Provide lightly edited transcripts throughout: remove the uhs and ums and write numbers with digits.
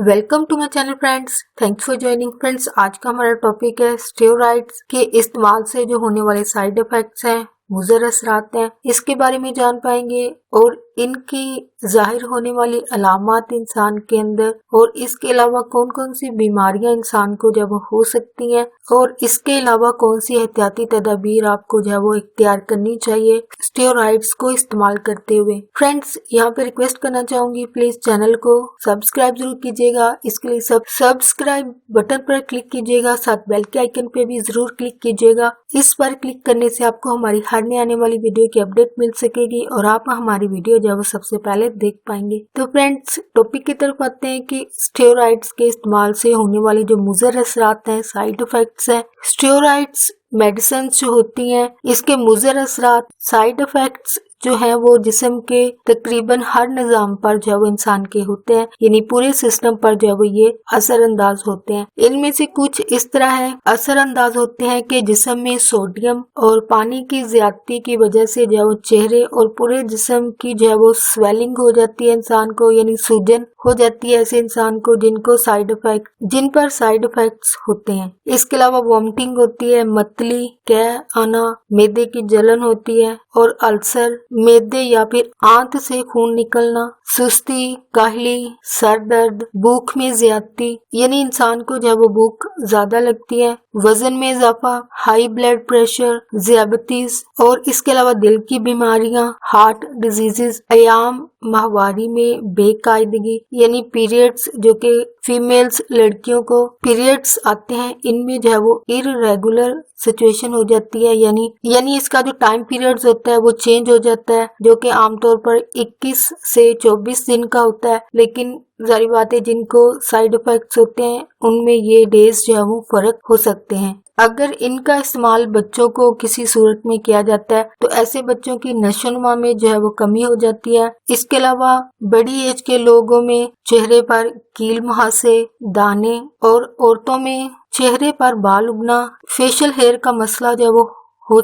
Welcome to my channel friends, thanks for joining. Friends, आज का हमारा टॉपिक है स्टेरॉइड्स के इस्तेमाल से जो होने वाले साइड इफेक्ट्स हैं, मुज़र असरात हैं, इसके बारे में जान पाएंगे और इनकी जाहिर होने वाली अलामात इंसान के अंदर और इसके अलावा कौन कौन सी बीमारियां इंसान को जब हो सकती हैं और इसके अलावा कौन सी एहतियाती तदाबीर आपको जो है वो इख्तियार करनी चाहिए स्टेरॉइड्स को इस्तेमाल करते हुए। फ्रेंड्स, यहाँ पे रिक्वेस्ट करना चाहूंगी, प्लीज चैनल को सब्सक्राइब जरूर कीजिएगा। इसके लिए सब्सक्राइब बटन पर क्लिक कीजिएगा, साथ बेल के आइकन पे भी जरूर क्लिक कीजिएगा। इस पर क्लिक करने से आपको हमारी हर नई आने वाली वीडियो की अपडेट मिल सकेगी और आप हमारी वीडियो जो है वो सबसे पहले देख पाएंगे। तो फ्रेंड्स, टॉपिक की तरफ आते हैं कि स्टेरॉइड्स के इस्तेमाल से होने वाली जो मुज़र असरात हैं, साइड इफेक्ट्स हैं। स्टेरॉइड्स मेडिसिन जो होती हैं, इसके मुज़र असरात, साइड इफेक्ट्स जो है वो जिस्म के तकरीबन हर निज़ाम पर जो है वो इंसान के होते हैं, यानी पूरे सिस्टम पर जो है वो ये असर अंदाज होते हैं। इनमें से कुछ इस तरह है असर अंदाज होते हैं कि जिस्म में सोडियम और पानी की ज्यादती की वजह से जो है वो चेहरे और पूरे जिस्म की जो है वो स्वेलिंग हो जाती है इंसान को, यानी सूजन हो जाती है ऐसे इंसान को जिन पर साइड इफेक्ट्स होते हैं। इसके अलावा वॉमिटिंग होती है, मतली, कह आना, मैदे की जलन होती है और अल्सर, मैदे या फिर आंत से खून निकलना, सुस्ती, काहली, सर दर्द, भूख में ज्यादती, यानी इंसान को जब वो भूख ज्यादा लगती है, वजन में इजाफा, हाई ब्लड प्रेशर, ज़ियाबतीस और इसके अलावा दिल की बीमारियां, हार्ट डिजीजेस, अयाम माहवारी में बेकायदगी, यानी पीरियड्स, जो कि फीमेल्स लड़कियों को पीरियड्स आते हैं, इनमें जो है वो इररेगुलर सिचुएशन हो जाती है, यानी इसका जो टाइम पीरियड्स होता है वो चेंज हो जाता है, जो कि आमतौर पर 21 से 24 दिन का होता है। लेकिन जारी बात है, जिनको साइड इफेक्ट्स होते हैं उनमें ये डेज जो है वो फर्क हो सकते हैं। अगर इनका इस्तेमाल बच्चों को किसी सूरत में किया जाता है तो ऐसे बच्चों की नशोनुमा में जो है वो कमी हो जाती है। इसके अलावा बड़ी एज के लोगों में चेहरे पर कील मुहासे, दाने और औरतों में चेहरे पर बाल उगना, फेशियल हेयर का मसला जो है वो हो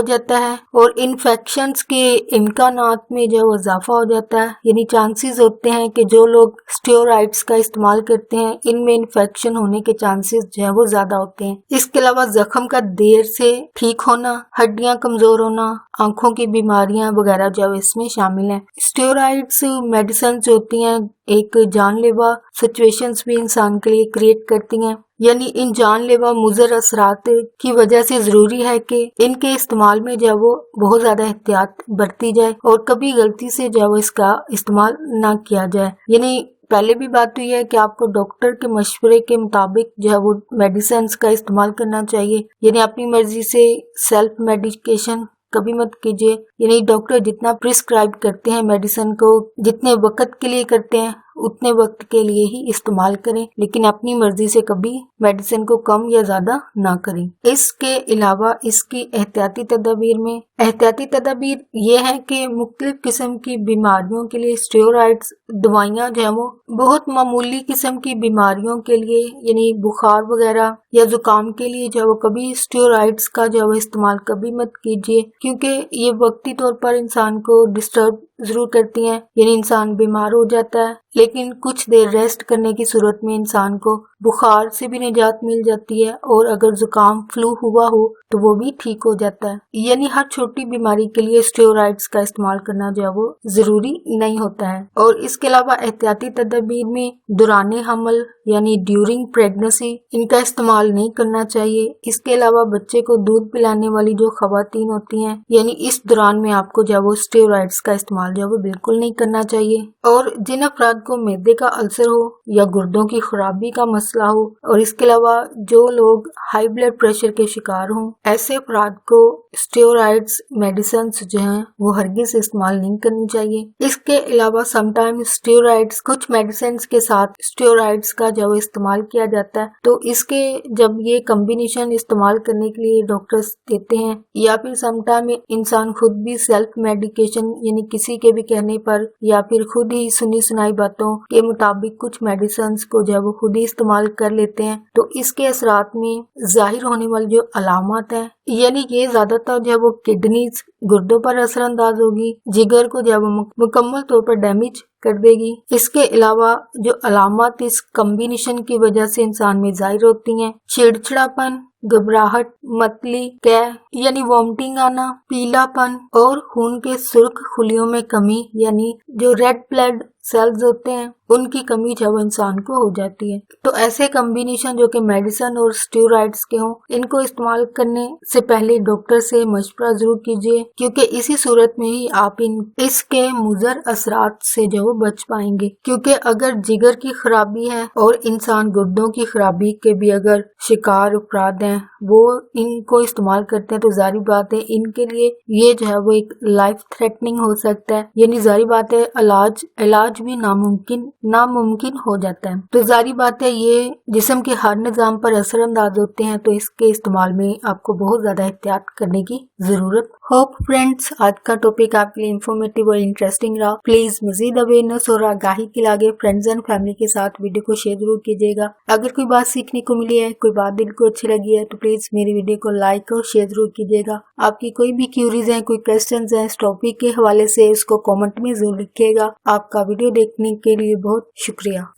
जाता है और इन्फेक्शंस के इम्कानात में जो है इजाफा हो जाता है, यानी चांसेस होते हैं कि जो लोग स्टेरॉइड्स का इस्तेमाल करते हैं इनमें इन्फेक्शन होने के चांसेस जो है वो ज्यादा होते हैं। इसके अलावा जख्म का देर से ठीक होना, हड्डियां कमजोर होना, आंखों की बीमारियां वगैरह जो इसमें शामिल हैं। स्टेरॉइड्स मेडिसिन जो होती हैं एक जानलेवा सिचुएशंस भी इंसान के लिए क्रिएट करती हैं, यानी इन जानलेवा मुज़र असरात की वजह से जरूरी है कि इनके इस्तेमाल में जो वो बहुत ज्यादा एहतियात बरती जाए और कभी गलती से जो इसका इस्तेमाल ना किया जाए। यानी पहले भी बात हुई है कि आपको डॉक्टर के मशवरे के मुताबिक जो है वो मेडिसिन का इस्तेमाल करना चाहिए, यानी अपनी मर्जी से सेल्फ मेडिकेशन कभी मत कीजिए। यानी डॉक्टर जितना प्रिस्क्राइब करते हैं मेडिसिन को, जितने वक्त के लिए करते हैं उतने वक्त के लिए ही इस्तेमाल करें, लेकिन अपनी मर्जी से कभी मेडिसिन को कम या ज्यादा ना करें। इसके अलावा इसकी एहतियाती तदाबीर ये है कि मुख्तलिफ किस्म की बीमारियों के लिए स्टेरॉइड्स दवाइयां जो है वो बहुत मामूली किस्म की बीमारियों के लिए, यानी बुखार वगैरह या जुकाम के लिए जो वो कभी स्टेरॉइड्स का जो इस्तेमाल कभी मत कीजिए, क्योंकि ये वक्ती तौर पर इंसान को डिस्टर्ब जरूर करती हैं, यानी इंसान बीमार हो जाता है लेकिन कुछ देर रेस्ट करने की सूरत में इंसान को बुखार से भी निजात मिल जाती है और अगर जुकाम फ्लू हुआ हो तो वो भी ठीक हो जाता है। यानी हर छोटी बीमारी के लिए स्टेरॉइड्स का इस्तेमाल करना जो है वो जरूरी नहीं होता है। और इसके अलावा एहतियाती तदबीर में दौरान हमल यानी ड्यूरिंग प्रेगनेंसी इनका इस्तेमाल नहीं करना चाहिए। इसके अलावा बच्चे को दूध पिलाने वाली जो खवातीन होती हैं, यानी इस दौरान में आपको जो है वो स्टेरॉइड्स का इस्तेमाल जो है वो बिल्कुल नहीं करना चाहिए। और जिन अफराद को मैदे का अल्सर हो या गुर्दों की खराबी का मसला हो और इसके अलावा जो लोग हाई ब्लड प्रेशर के शिकार हों, ऐसे अफराद को स्टेरॉइड्स मेडिसिन जो हैं वो हरगिज इस्तेमाल नहीं करनी चाहिए। इसके अलावा समटाइम स्टेरॉइड्स कुछ मेडिसिन के साथ स्टेरॉइड्स का जब इस्तेमाल किया जाता है तो इसके जब ये कॉम्बिनेशन इस्तेमाल करने के लिए डॉक्टर्स देते हैं या फिर समटाइम इंसान खुद भी सेल्फ मेडिकेशन यानी किसी के भी कहने पर या फिर खुद ही सुनी सुनाई बातों के मुताबिक कुछ मेडिसिन को जब वो खुद ही इस्तेमाल कर लेते हैं तो इसके असरात में जाहिर होने वाली जो अलामत है, यानी ये ज्यादातर जो है वो किडनीज गुर्दों पर असर अंदाज होगी, जिगर को जब मुकम्मल तौर पर डैमेज कर देगी। इसके अलावा जो अलामत इस कॉम्बिनेशन की वजह से इंसान में जाहिर होती हैं, चिड़चिड़ापन, घबराहट, मतली, कै यानी वॉमिटिंग आना, पीलापन और खून के सुर्ख खुलियों में कमी यानी जो रेड ब्लड सेल्स होते हैं उनकी कमी जब इंसान को हो जाती है। तो ऐसे कॉम्बिनेशन जो कि मेडिसिन और स्टेरॉइड्स के हों, इनको इस्तेमाल करने से पहले डॉक्टर से मशवरा जरूर कीजिए, क्योंकि इसी सूरत में ही आप इसके मुज़र असरात से जो बच पाएंगे। क्योंकि अगर जिगर की खराबी है और इंसान गुर्दों की खराबी के भी अगर शिकार अफराद हैं, वो इनको इस्तेमाल करते हैं, तो जारी बात है इनके लिए ये जो है वो एक लाइफ थ्रेटनिंग हो सकता है, यानी जारी बात है इलाज भी नामुमकिन हो जाता है। तो जारी बात है ये जिस्म के हर निजाम पर असरअंदाज होते हैं, तो इसके इस्तेमाल में आपको बहुत ज्यादा एहतियात करने की जरूरत। होप फ्रेंड्स आज का टॉपिक आपके लिए इंफॉर्मेटिव और इंटरेस्टिंग रहा। प्लीज मजीद अवेयरनेस और आगाही के लिए फ्रेंड्स एंड फैमिली के साथ वीडियो को शेयर जरूर कीजिएगा। अगर कोई बात सीखने को मिली है, कोई बात दिल को अच्छी लगी है, तो प्लीज मेरी वीडियो को लाइक और शेयर जरूर कीजिएगा। आपकी कोई भी क्यूरीज है, कोई क्वेश्चन है इस टॉपिक के हवाले से, उसको कॉमेंट में जरूर लिखिएगा। आपका वीडियो देखने के लिए बहुत शुक्रिया।